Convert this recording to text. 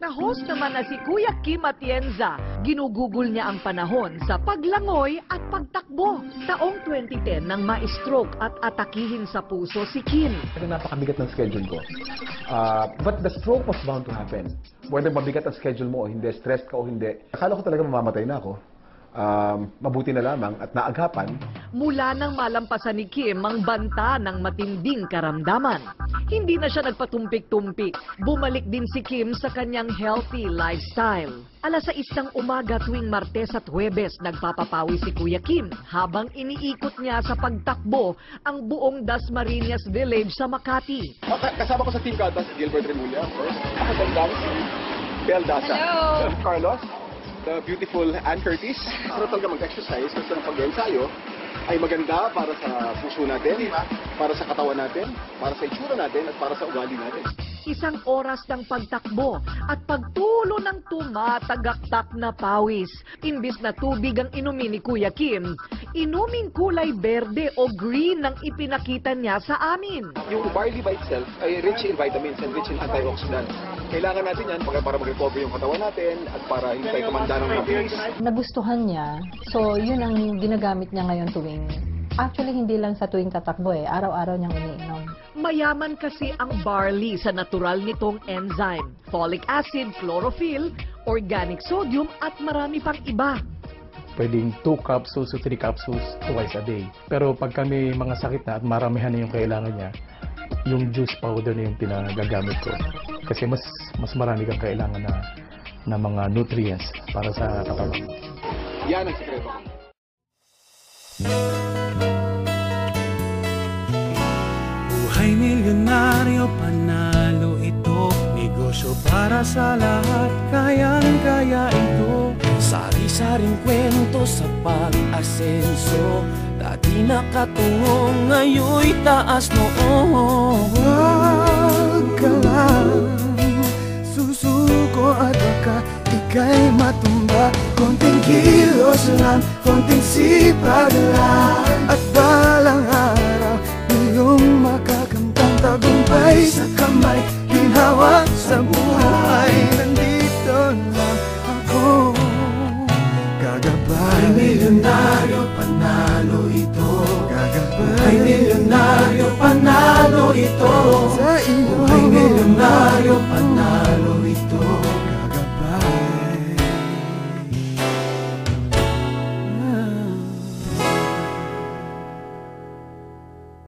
na host naman na si Kuya Kim Atienza, ginugugol niya ang panahon sa paglangoy at pagtakbo. Taong 2010 nang ma-stroke at atakihin sa puso si Kim. Napakabigat ng schedule ko. But the stroke was bound to happen. Whether mabigat ang schedule mo o hindi, stressed ka o hindi, akala ko talaga mamamatay na ako. Mabuti na lamang at naagapan. Mula nang malampasan ni Kim ang banta ng matinding karamdaman, hindi na siya nagpatumpik-tumpik. Bumalik din si Kim sa kanyang healthy lifestyle. Alas 6 ng umaga tuwing Martes at Huwebes, nagpapapawi si Kuya Kim habang iniikot niya sa pagtakbo ang buong Dasmariñas Village sa Makati. Kasama ko sa team kata si Gilbert Remulla, of course. Nakagandang si Bel Daza. Hello! Carlos, the beautiful Ann Curtis. Para talaga mag-exercise kasi ang pag-ensayo ay maganda para sa puso natin, para sa katawan natin, para sa itsura natin, at para sa ugali natin. Isang oras ng pagtakbo at pagtulo ng tumatagaktak na pawis. Imbis na tubig ang inumin ni Kuya Kim, inuming kulay berde o green ang ipinakita niya sa amin. Yung barley by itself ay rich in vitamins and rich in antioxidants. Kailangan natin yan para mag-recover yung katawan natin at para hindi tayo kumanda ng mabilis. Nagustuhan niya, so yun ang ginagamit niya ngayon tuwing. Actually, hindi lang sa tuwing tatakbo araw-araw niyang iniinom. Mayaman kasi ang barley sa natural nitong enzyme, folic acid, chlorophyll, organic sodium at marami pang iba. Pwedeng 2 capsules o 3 capsules twice a day. Pero pag kami mga sakit na at maramihan na yung kailangan niya, yung juice powder na yung pinagagamit ko. Kasi mas marami kang kailangan na mga nutrients para sa katawan. Yan ang sekreto. Buhay milyonaryo, panalo ito. Negosyo para sa lahat, kayang-kaya ito. Sari-saring kwento sa pag-asenso. Dati nakatungo, ngayon'y taas noo. Huwag ka lang susuko at baka ika'y matumba. Konting kilos lang, konting sipag lang, at balang araw iyong makakamtang tagumpay sa kamay, ginhawa sa buhay.